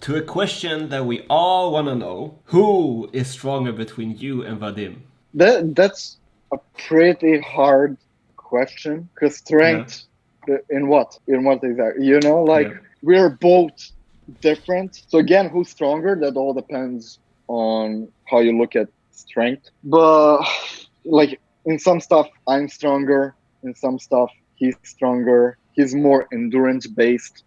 To a question that we all want to know, who is stronger between you and Vadym? That's a pretty hard question because Yeah, strength in what? In what exactly? Like yeah. we're both different. So again, who's stronger? That all depends on how you look at strength. But like in some stuff, I'm stronger. In some stuff, he's stronger. He's more endurance based.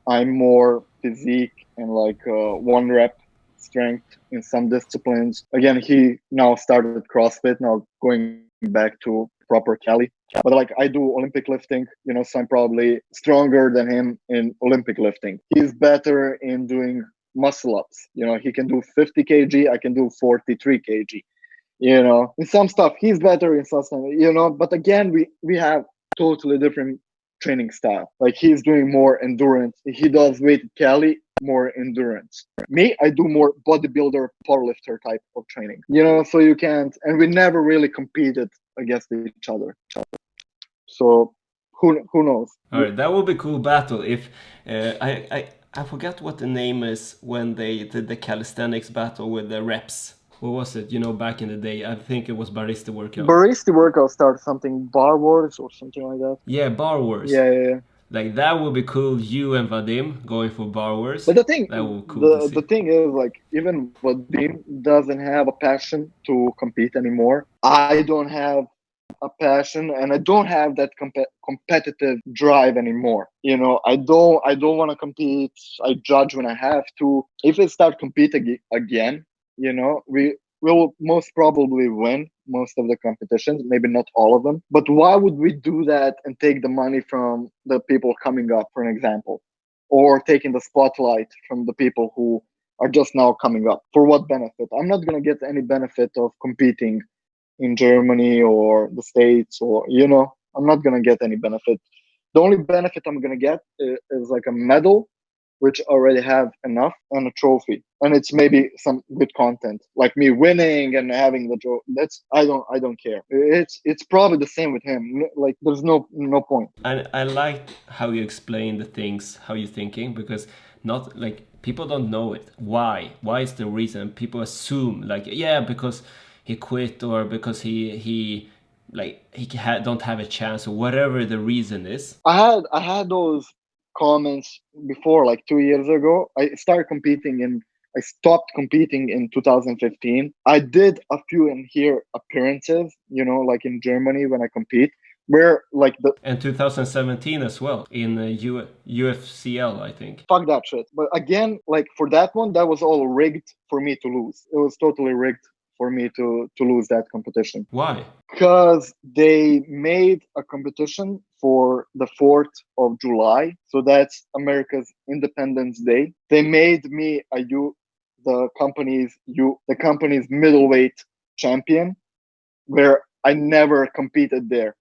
I'm more physique and like one rep strength in some disciplines. Again, he now started CrossFit, now going back to proper Cali. But like I do Olympic lifting, so I'm probably stronger than him in Olympic lifting. He's better in doing muscle ups. He can do 50 kg, I can do 43 kg. In some stuff he's better in some stuff, but again, we have totally different training style. Like he's doing more endurance. He does weighted Cali, more endurance. Me, I do more bodybuilder, powerlifter type of training. So you can't, and we never really competed against each other. So who knows? All right, that would be a cool battle if I forgot what the name is when they did the calisthenics battle with the reps. What was it? Back in the day, I think it was barista workout. Barista workout start something bar wars or something like that. Yeah, Bar Wars. Yeah. Like that would be cool. You and Vadym going for Bar Wars. But the thing, That would be cool to the see. thing is, like, even Vadym doesn't have a passion to compete anymore. I don't have a passion, and I don't have that competitive drive anymore. I don't want to compete. I judge when I have to. If I start competing again, we will most probably win most of the competitions, maybe not all of them. But why would we do that and take the money from the people coming up, for an example? Or taking the spotlight from the people who are just now coming up. For what benefit? I'm not going to get any benefit of competing in Germany or the States, or, I'm not going to get any benefit. The only benefit I'm going to get is like a medal, which already have enough, and a trophy. And it's maybe some good content, like me winning and having the trophy. I don't care. It's probably the same with him. Like there's no point. I like how you explain the things, how you're thinking, because not like people don't know it. Why is the reason? People assume like, yeah, because he quit, or because he like don't have a chance, or whatever the reason is. I had those comments before, like 2 years ago. I stopped competing in 2015. I did a few in here appearances, like in Germany when I compete, where like the And 2017 as well in UFCL, I think. fuck that shit. But again, like for that one, that was all rigged for me to lose. It was totally rigged for me to lose that competition. Why? Because they made a competition for the 4th of July. So that's America's Independence Day. They made me the company's middleweight champion, where I never competed there.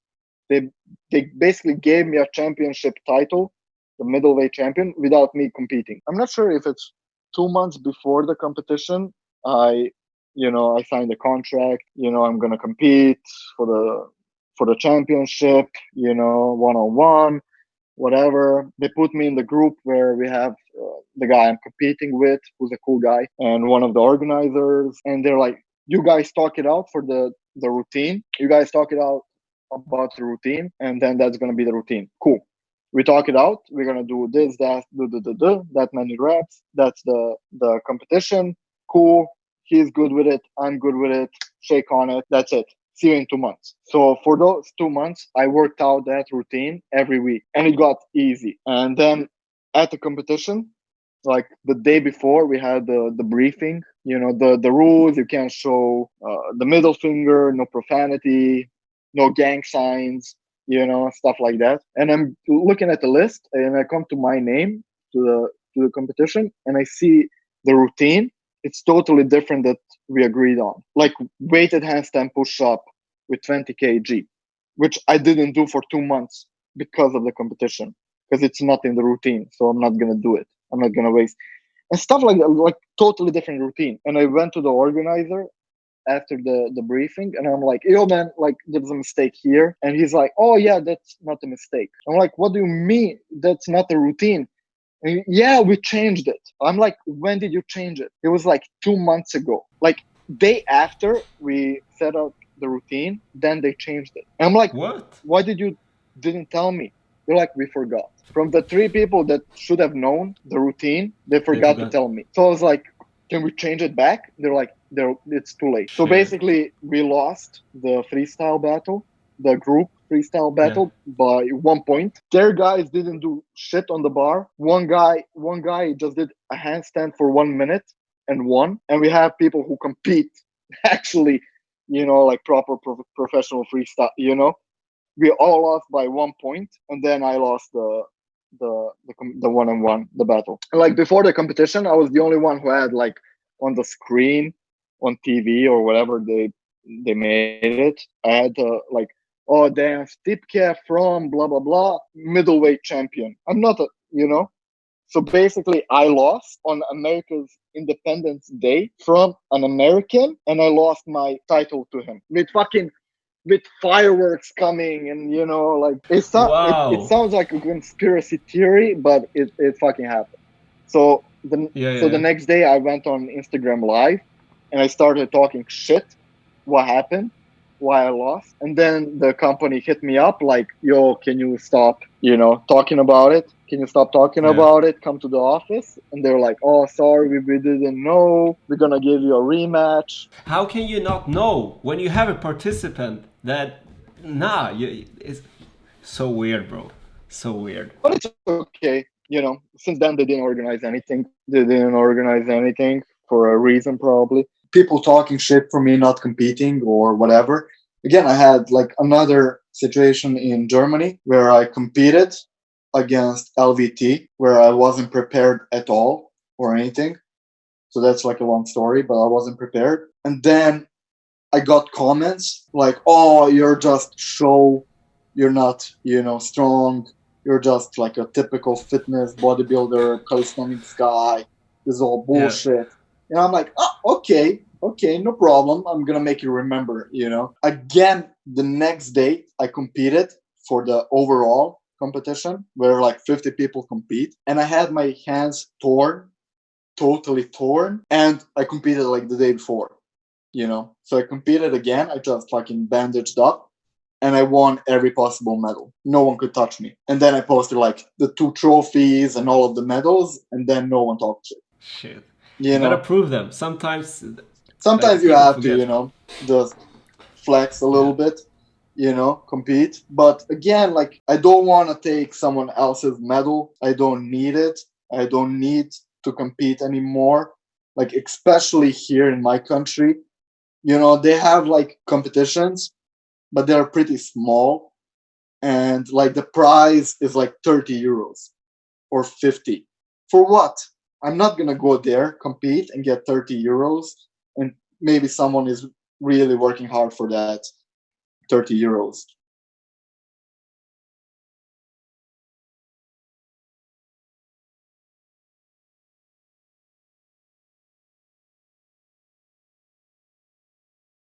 They they basically gave me a championship title, the middleweight champion, without me competing. I'm not sure if it's 2 months before the competition. I signed a contract. I'm gonna compete for the championship. 1-on-one, whatever. They put me in the group where we have the guy I'm competing with, who's a cool guy, and one of the organizers. And they're like, "You guys talk it out for the routine. You guys talk it out about the routine, and then that's gonna be the routine." Cool. We talk it out. We're gonna do this, that many reps. That's the competition. Cool. He's good with it. I'm good with it. Shake on it. That's it. See you in 2 months. So for those 2 months, I worked out that routine every week, and it got easy. And then at the competition, like the day before, we had the briefing. The rules. You can't show the middle finger, no profanity, no gang signs, stuff like that. And I'm looking at the list, and I come to my name to the competition, and I see the routine. It's totally different that we agreed on. Like weighted handstand push up with 20 kg, which I didn't do for 2 months because of the competition, because it's not in the routine. So I'm not gonna do it. I'm not gonna waste and stuff like that, like totally different routine. And I went to the organizer after the briefing, and I'm like, "Yo, man, like there's a mistake here." And he's like, "Oh yeah, that's not a mistake." I'm like, "What do you mean that's not a routine?" And yeah, we changed it. I'm like, when did you change it? It was like 2 months ago. Like day after we set up the routine, then they changed it. And I'm like, What? why didn't tell me? They're like, we forgot. From the 3 people that should have known the routine, they forgot to tell me. So I was like, can we change it back? They're like, it's too late. So Shit. basically, we lost the freestyle battle, the group freestyle battle by 1 point. Their guys didn't do shit on the bar. One guy just did a handstand for 1 minute and won. And we have people who compete actually, like proper professional freestyle, we all lost by 1 point, and then I lost the one-on-one, the battle. And like before the competition, I was the only one who had like on the screen, on TV or whatever they made it. I had like, oh damn, Stipke from blah blah blah, middleweight champion. I'm not So basically, I lost on America's Independence Day from an American, and I lost my title to him with fireworks coming, and like it sounds like a conspiracy theory, but it fucking happened. So the next day I went on Instagram Live and I started talking shit. What happened? Why I lost? And then the company hit me up like, yo, can you stop, talking about it? Can you stop talking about it? Come to the office. And they're like, oh, sorry, we didn't know. We're going to give you a rematch. How can you not know when you have a participant that, it's so weird, bro. So weird. But it's okay. Since then they didn't organize anything. They didn't organize anything for a reason, probably. People talking shit for me not competing or whatever. Again, I had like another situation in Germany where I competed against LVT, where I wasn't prepared at all or anything. So that's like a long story, but I wasn't prepared. And then I got comments like, oh, you're just show, you're not, strong. You're just like a typical fitness bodybuilder, calisthenics guy. This is all bullshit. And I'm like, oh, okay, no problem. I'm going to make you remember, Again, the next day I competed for the overall competition where like 50 people compete. And I had my hands totally torn. And I competed like the day before, So I competed again. I just fucking bandaged up. And I won every possible medal. No one could touch me. And then I posted like the 2 trophies and all of the medals. And then no one talked shit. Shit. You gotta prove them. Sometimes like, you have to, just flex a little bit, compete. But again, like I don't want to take someone else's medal. I don't need it. I don't need to compete anymore. Like especially here in my country, they have like competitions, but they're pretty small. And like the prize is like 30 euros or 50. For what? I'm not going to go there, compete, and get 30 euros. And maybe someone is really working hard for that 30 euros.